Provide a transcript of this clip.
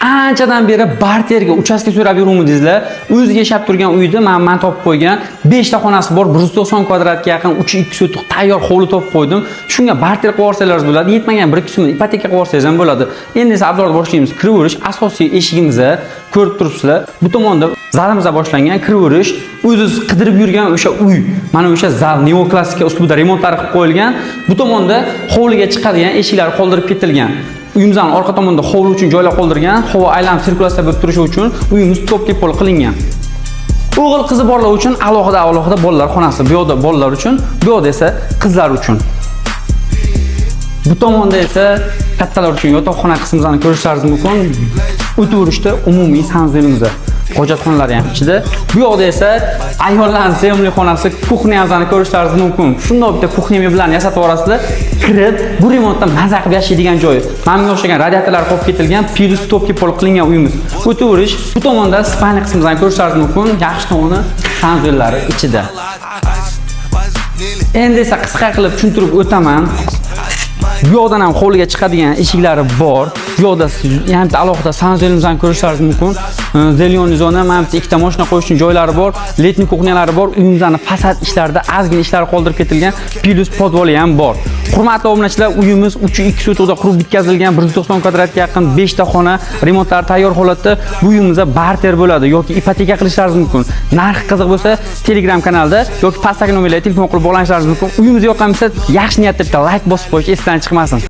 Anchadan beri barterga uchastka so'rab yuruvdingizlar. O'ziga yashab turgan uyda men topib qo'ygan 5 ta xonasi bor, 190 kvadratga yaqin 3-2 sotuq tayyor hovli topib qo'ydim. Shunga barter qilib olsangiz bo'ladi. Yetmagan 1-2 so'm ipoteka qilib olsangiz ham bo'ladi. Endi esa abzorni boshlaymiz. Kiraverish asosiy eshigimizni ko'rib turibsizlar. Bu tomonda zalimizga boshlangan kiraverish, o'zingiz qidirib yurgan o'sha uy. Mana o'sha zal neoklassika uslubida remontlar qilib qo'yilgan. Bu tomonda hovliga chiqadigan eshiklar qoldirib ketilgan. Uyimizning orqa tomonida hovli uchun joylar qoldirgan, havo aylanib sirkulyatsiya bo'lib turishi uchun uyimiz top-tepol qilingan. O'g'il qizi borlar uchun alohida bolalar xonasi. Bu yoqda bolalar uchun, bu yoqda esa qizlar uchun. Bu tomonda esa kattalar uchun yotoqxona qismimizni ko'rishlaringiz mumkin. O'tirishda umumiy sanzilimiz, hojatxonalari ham ichida. Bu yoqda esa ayollarning sevimli xonasi, kuxnyamizni ko'rishlaringiz mumkin. Shunday bitta kuxnya bilan yasatib orasida kirib, bu remontda maza qilib yashaydigan joy. Menga o'xshagan radiatorlar qo'yib ketilgan, plus top-tepol qilingan uyimiz. O'tirish, bu tomonda spalni qismimizni ko'rishlaringiz mumkin. Yaxshi tomoni sanzillari ichida. Endi esa qisqa qilib tushuntirib o'taman. Bu yoqdan ham hovliga chiqadigan eshiklari bor. Bu yoqda ham alohida sanzilimizni ko'rishlaringiz mumkin. Zelyoniy zona, mana bitta ikkita mashina qo'yish uchun joylari bor, letniy kuxnyalari bor. Uyimizning fasad ishlarida ozgina ishlar qoldirib ketilgan, plus podvoli ham bor. Hurmatli obunachilar, uyimiz 3-2 sotuqda qurib bitkazilgan, 190 kvadratga yaqin 5 ta xona, remontlar tayyor holatda. Bu uyimizda barter bo'ladi yoki ipoteka qilishlaringiz mumkin. Narx qiziq bo'lsa, Telegram kanalda yoki pastdagi nomerlarga telefon qilib bog'lanishlaringiz mumkin. Uyimiz yoqqan bo'lsa, yaxshi niyatda bitta like bosib qo'yish esdan chiqmasin.